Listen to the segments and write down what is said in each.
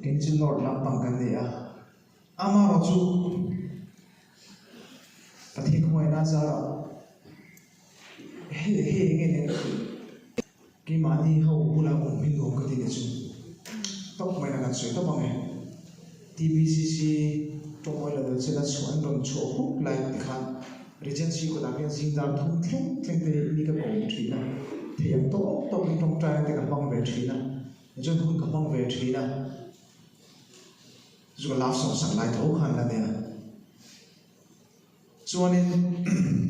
Kinjil Lord lampang kan dia. Ama roju pati ko ay nazara. Ngene ki mani ho pula ko mingo ko din su. Tok mai na su to bang TBCC to moi la se la su an dom cho hu lai khan regency ko da ken sing dar thum thleng thleng te ni ka ko thina thiam to ni tong trai te ka bang ve thina jo hun ka bang ve thina zo la so sang lai tho khan la ne cho nên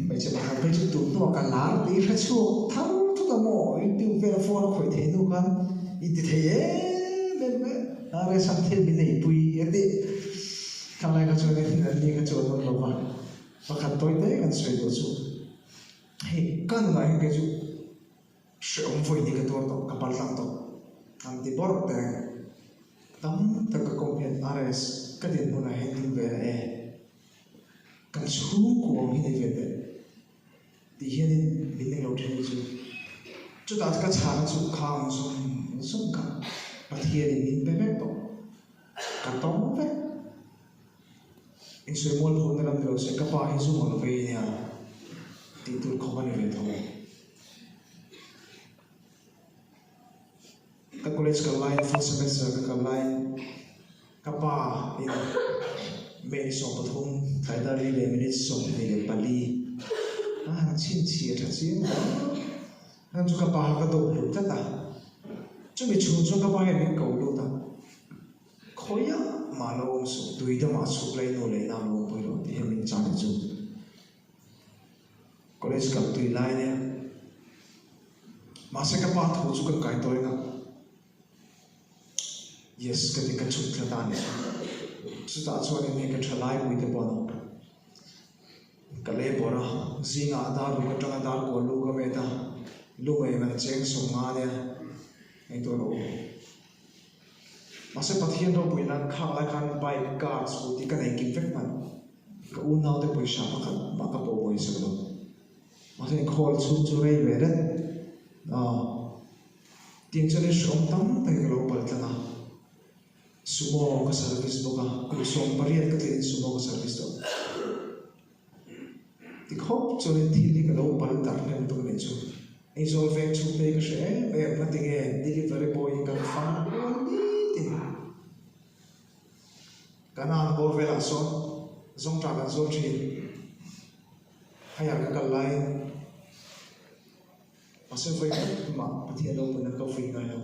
bây giờ mà bây giờ tụi nó cả lá đi ra chỗ tháo chút là mỏ tiêu về là phô khỏi thế đâu kan ít thế nên à cái sản phẩm bên này bùi cái gì thằng này cái chỗ này thì đi cái chỗ đó đâu và khát tối đấy cái suy đồ chỗ hey căn này cái chỗ sử dụng với những cái đồ đó cái bản lăng đó làm thì bỏ ra tấm tất cả công việc RS cái điện của này hình về kan su ko mi ne vete ti hian min ne lo thei chu ta ka chhan chu kham sum ka pathian min pe pe to ka to ve in se mol ho na ram lo se ka pa hi zu mo ve ya ti tu ko ba ne ve tho ka college ka line first semester ka line ka pa in mấy số bậc thang thay đổi về mấy số về bali chín chia thật chín anh chúng ta bảo cái đồ lụt tất cả chúng mình chúng ta bảo cái cầu lụt ta khối á mà nó số tùy theo mà số lấy nó lấy nào nó bây giờ thì mình chẳng được dùng college gặp tùy lại nè mà sẽ các bạn thấu chúng cái tôi cả yes cái chút là ta nè chúng ta cho nên cái trở lại với cái bọn cái lẽ bỏ ra riêng ở đó lúc cái trong đó của lúc cái mấy ta lúc ấy mình chém súng ngã đấy anh tôi nói mà sẽ phát hiện ra buổi nan khác lại khăn bike car scooty cái này kim phép mà cái u nào để buổi sáng mà cái bộ buổi sáng đó mà sẽ call chú về về đấy tiếng cho nên sống tắm tại cái lỗ bẩn thế nào sumo ka service do ka kusong pariat ka tin sumo ka service do ti khop cho nên thi ka lo pal tar ne to ne chu ei zo ve chu te ka she ve na ti ge delivery boy ka fa ti kana bo ve la so zong tra ka zo chi haya ka lai ase ve ma pathia lo na ka fi ga lo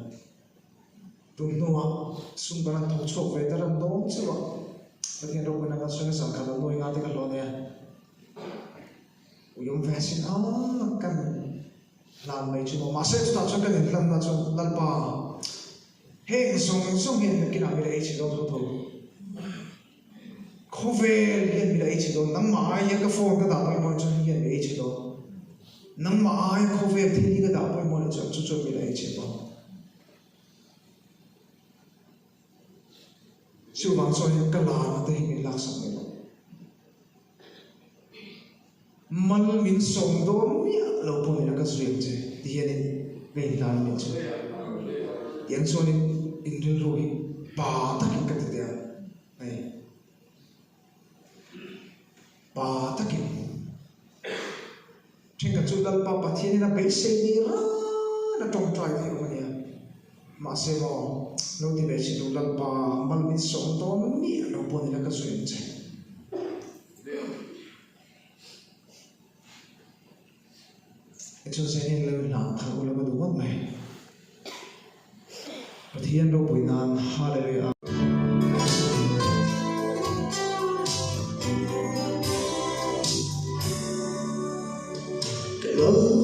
tụi nó xung quanh thổ chốt về ta làm đó chứ vậy cái tiền đâu cái nào suy nghĩ cả là nuôi ngao thì cái lo này uyum về xin cần làm mấy chuyện mà sẽ chúng ta cho cái này làm là cho làm ba hẹn xong hẹn cái nào bị đấy chỉ đâu thôi không về hẹn bị đấy chỉ đâu nắm mãi cái phone cái đạo ấy mà cho hẹn bị đấy chỉ đâu nắm mãi không về thì cái đạo ấy mà cho bị đấy chỉ đâu siêu vàng soi cái là nó thấy mình lạc sòng này mình sống đó mía lâu bữa này cái duyên chứ thì hiện về làm mình chứ hiện soi in rồi ba tất cái gì đấy này ba tất cái trên cái chỗ đó ba thiên là bế xe đi ra nó trồng trái thì không nhỉ mà xem mà nó thì về chỉ đủ lần ba mình sống đó nó mía nó buồn là cái chuyện gì cho nên là làm thằng là cái đồ mất mày và thiên đâu buổi nan hallelujah cái ơi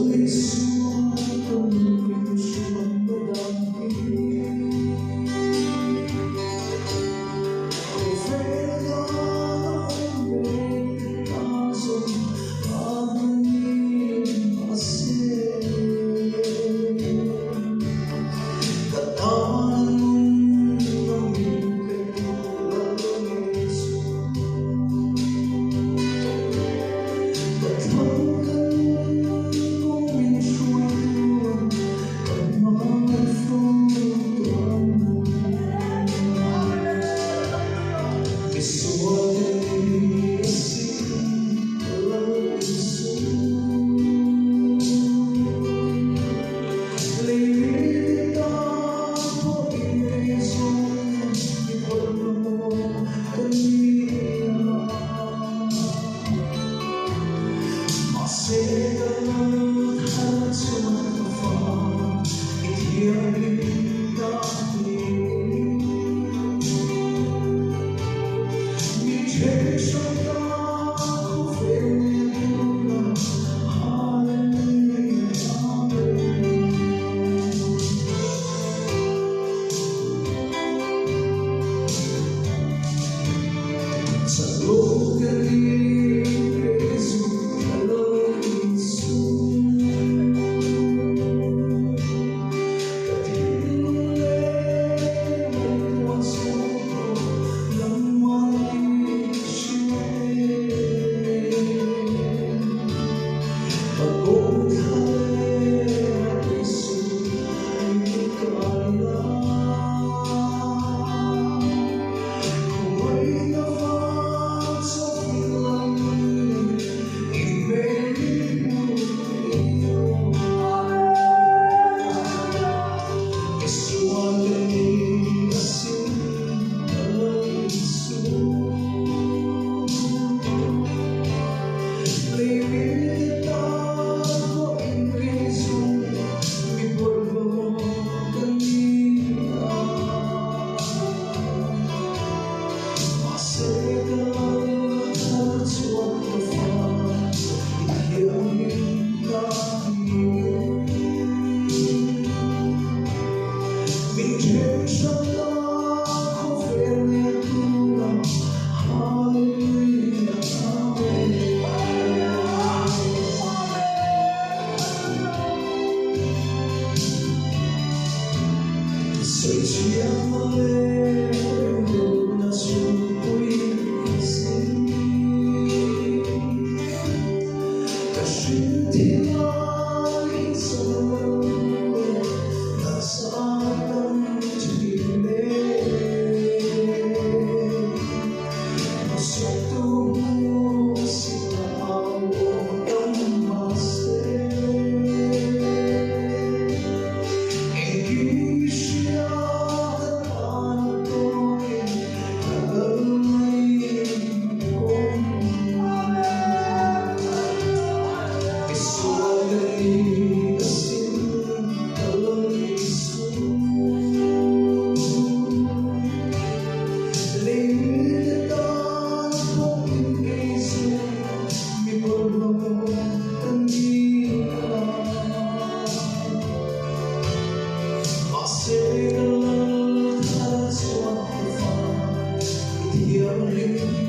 ling